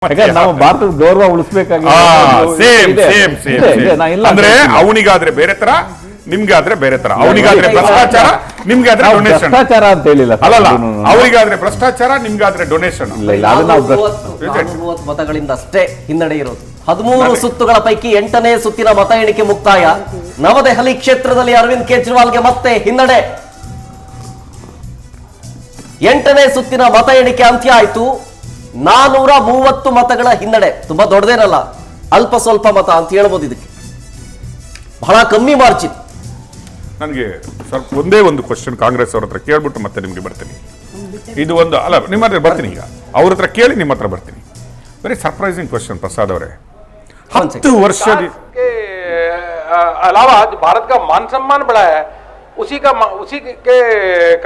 ಯಾಕಂದ್ರೆ ನಾವು ಭಾರತದ ಗೌರವ ಉಳಿಸಬೇಕಾಗಿ ಅಂದ್ರೆ ಅವನಿಗಾದ್ರೆ ಬೇರೆ ತರ ನಿಮ್ಗಾದ್ರೆ ಬೇರೆ ತರ ಅವನಿಗಾದ್ರೆ ಭ್ರಷ್ಟಾಚಾರ ನಿಮ್ಗಾದ್ರೆ ಡೊನೇಷನ್ ಭ್ರಷ್ಟಾಚಾರ ಅಂತ ಹೇಳಿಲ್ಲ ಅಲ್ಲಲ್ಲ ಅವರಿಗಾದ್ರೆ ಭ್ರಷ್ಟಾಚಾರ ನಿಮ್ಗಾದ್ರೆ ಡೊನೇಷನ್ ಮತಗಳಿಂದ ಅಷ್ಟೇ ಹಿನ್ನಡೆ ಇರೋದು 13 ಸುತ್ತುಗಳ ಪೈಕಿ 8ನೇ ಸುತ್ತಿನ ಮತ ಎಣಿಕೆ ಮುಕ್ತಾಯ ನವದೆಹಲಿ ಕ್ಷೇತ್ರದಲ್ಲಿ ಅರವಿಂದ್ ಕೇಜ್ರಿವಾಲ್ಗೆ ಮತ್ತೆ ಹಿನ್ನಡೆ 8ನೇ ಸುತ್ತಿನ ಮತ ಎಣಿಕೆ ಅಂತ್ಯ ಆಯ್ತು 430 ಮತಗಳ ಹಿನ್ನಡೆ ತುಂಬಾ ದೊಡ್ಡದೇನಲ್ಲ ಅಲ್ಪ ಸ್ವಲ್ಪ ಮತ ಅಂತ ಹೇಳ್ಬೋದು ಇದಕ್ಕೆ ಬಹಳ ಕಮ್ಮಿ ಮಾರ್ಜಿನ್ ನನಗೆ ಸ್ವಲ್ಪ ಒಂದೇ ಒಂದು ಕ್ವಶನ್ ಕಾಂಗ್ರೆಸ್ ಅವ್ರ ಹತ್ರ ಕೇಳ್ಬಿಟ್ಟು ಮತ್ತೆ ನಿಮ್ಗೆ ಬರ್ತೀನಿ ಇದು ಒಂದು ಅಲ್ಲ ನಿಮ್ಮ ಹತ್ರ ಬರ್ತೀನಿ ಈಗ ಅವ್ರ ಹತ್ರ ಕೇಳಿ ನಿಮ್ಮ ಹತ್ರ ಬರ್ತೀನಿ ವೆರಿ ಸರ್ಪ್ರೈಸಿಂಗ್ ಕ್ವಶನ್ ಪ್ರಸಾದ್ ಅವರೇ 10 ವರ್ಷ के अलावा जो भारत का मान सम्मान बढ़ा है उसी के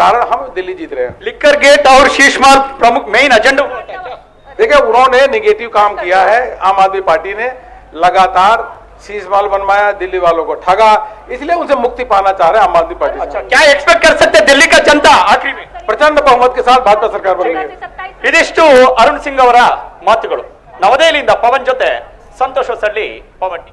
कारण हम दिल्ली जीत रहे हैं। लिकर गेट और शीश मार्ग प्रमुख मेन एजेंडा देखिए उन्होंने निगेटिव काम किया है। आम आदमी पार्टी ने लगातार शीश माल बनवाया, दिल्ली वालों को ठगा, इसलिए उनसे मुक्ति पाना चाह रहे हैं आम आदमी पार्टी। अच्छा, क्या एक्सपेक्ट कर सकते हैं दिल्ली का जनता आखिरी में प्रचंड बहुमत के साथ भाजपा सरकार बन रही है। ಇದಿಷ್ಟು ಅರುಣ್ ಸಿಂಗ್ ಅವರ ಮಾತುಗಳು ನವದೆಹಲಿಯಿಂದ ಪವನ್ ಜೊತೆ ಸಂತೋಷ್ ಹೊಸಳ್ಳಿ ಪವನ್।